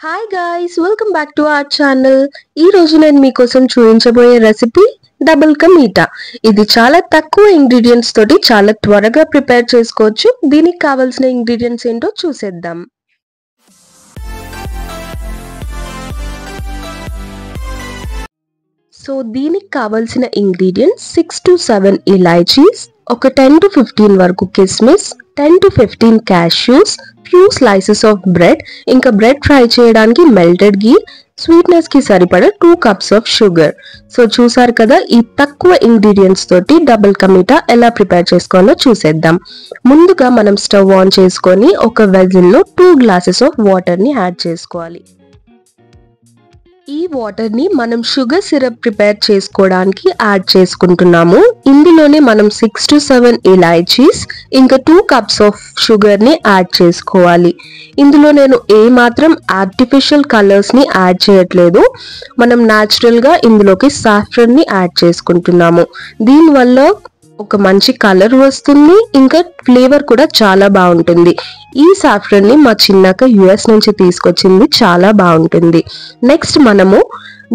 Hi guys, welcome back to our channel. ఈ రోజు నేను మీకోసం చూపించబోయే రెసిపీ డబుల్ కా మీఠా. ఇది చాలా తక్కువ ఇంగ్రీడియంట్స్ తోటి చాలా త్వరగా ప్రిపేర్ చేసుకోవచ్చు. దీనికి కావాల్సిన ఇంగ్రీడియంట్స్ ఏంటో చూసేద్దాం. సో దీనికి కావాల్సిన ఇంగ్రీడియంట్స్ 6 to 7 ఇలాచీస్, ఒక 10 to 15 వరకు కిస్మిస్, 10 to 15 cashews, few slices of bread, ఇంకా బ్రెడ్ ఫ్రై చేయడానికి మెల్టెడ్ గీ, స్వీట్నెస్ కి సరిపడా 2 cups ఆఫ్ షుగర్. సో చూసారు కదా, ఈ తక్కువ ఇంగ్రీడియంట్స్ తోటి డబుల్ కా మీఠా ఎలా ప్రిపేర్ చేసుకోవాలో చూసేద్దాం. ముందుగా మనం స్టవ్ ఆన్ చేసుకొని ఒక వెజిల్ లో 2 glasses ఆఫ్ వాటర్ ని యాడ్ చేసుకోవాలి. ఈ వాటర్ ని మనం షుగర్ సిరప్ ప్రిపేర్ చేసుకోవడానికి యాడ్ చేసుకుంటున్నాము. ఇందులోనే మనం 6 to 7 ఇలాచీస్ ఇంకా 2 cups ఆఫ్ షుగర్ ని యాడ్ చేసుకోవాలి. ఇందులో నేను ఏ మాత్రం ఆర్టిఫిషియల్ కలర్స్ ని యాడ్ చేయట్లేదు. మనం న్యాచురల్ గా ఇందులోకి సాఫ్రన్ ని యాడ్ చేసుకుంటున్నాము. దీనివల్ల ఒక మంచి కలర్ వస్తుంది, ఇంకా ఫ్లేవర్ కూడా చాలా బాగుంటుంది. ఈ సాఫ్రన్ ని మా చిన్నక్క US నుంచి తీసుకొచ్చింది, చాలా బాగుంటుంది. నెక్స్ట్ మనము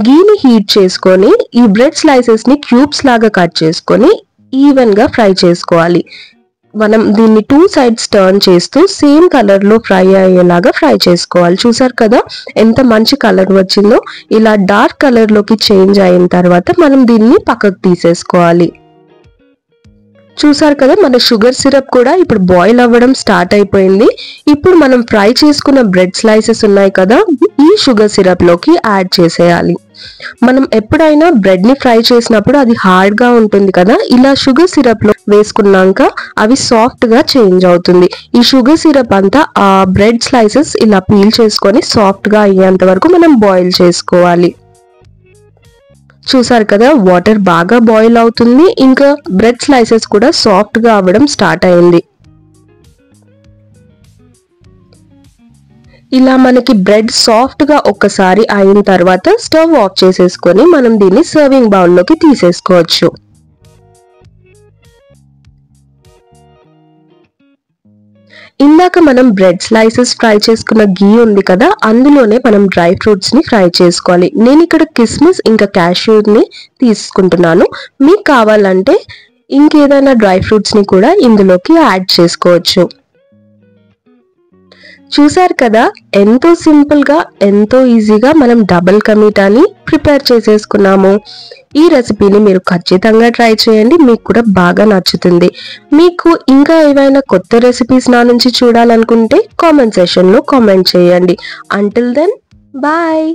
గీని హీట్ చేసుకొని ఈ బ్రెడ్ స్లైసెస్ ని క్యూబ్స్ లాగా కట్ చేసుకొని ఈవెన్ గా ఫ్రై చేసుకోవాలి. మనం దీన్ని 2 sides టర్న్ చేస్తూ సేమ్ కలర్ లో ఫ్రై అయ్యేలాగా ఫ్రై చేసుకోవాలి. చూసారు కదా ఎంత మంచి కలర్ వచ్చిందో. ఇలా డార్క్ కలర్ లోకి చేంజ్ అయిన తర్వాత మనం దీన్ని పక్కకు తీసేసుకోవాలి. చూసారు కదా, మన షుగర్ సిరప్ కూడా ఇప్పుడు బాయిల్ అవ్వడం స్టార్ట్ అయిపోయింది. ఇప్పుడు మనం ఫ్రై చేసుకున్న బ్రెడ్ స్లైసెస్ ఉన్నాయి కదా, ఈ షుగర్ సిరప్ లోకి యాడ్ చేసేయాలి. మనం ఎప్పుడైనా బ్రెడ్ ని ఫ్రై చేసినప్పుడు అది హార్డ్ గా ఉంటుంది కదా, ఇలా షుగర్ సిరప్ లో వేసుకున్నాక అవి సాఫ్ట్ గా చేంజ్ అవుతుంది. ఈ షుగర్ సిరప్ అంతా ఆ బ్రెడ్ స్లైసెస్ ఇలా పీల్ చేసుకొని సాఫ్ట్ గా అయ్యేంత వరకు మనం బాయిల్ చేసుకోవాలి. చూసారు కదా, వాటర్ బాగా బాయిల్ అవుతుంది, ఇంకా బ్రెడ్ స్లైసెస్ కూడా సాఫ్ట్ గా అవ్వడం స్టార్ట్ అయింది. ఇలా మనకి బ్రెడ్ సాఫ్ట్ గా ఒక్కసారి అయిన తర్వాత స్టవ్ ఆఫ్ చేసేసుకొని మనం దీన్ని సర్వింగ్ బౌల్లోకి తీసేసుకోవచ్చు. ఇందాక మనం బ్రెడ్ స్లైసెస్ ఫ్రై చేసుకున్న గీ ఉంది కదా, అందులోనే మనం డ్రై ఫ్రూట్స్ ని ఫ్రై చేసుకోవాలి. నేను ఇక్కడ కిస్మిస్ ఇంకా క్యాష్యూ ని తీసుకుంటున్నాను. మీకు కావాలంటే ఇంకేదైనా డ్రై ఫ్రూట్స్ ని కూడా ఇందులోకి యాడ్ చేసుకోవచ్చు. చూసారు కదా, ఎంతో సింపుల్ గా ఎంతో ఈజీగా మనం డబుల్ కా మీఠాని ప్రిపేర్ చేసేసుకున్నాము. ఈ రెసిపీని మీరు ఖచ్చితంగా ట్రై చేయండి, మీకు కూడా బాగా నచ్చుతుంది. మీకు ఇంకా ఏవైనా కొత్త రెసిపీస్ నా నుంచి చూడాలనుకుంటే కామెంట్ సెక్షన్ లో కామెంట్ చేయండి. Until then bye.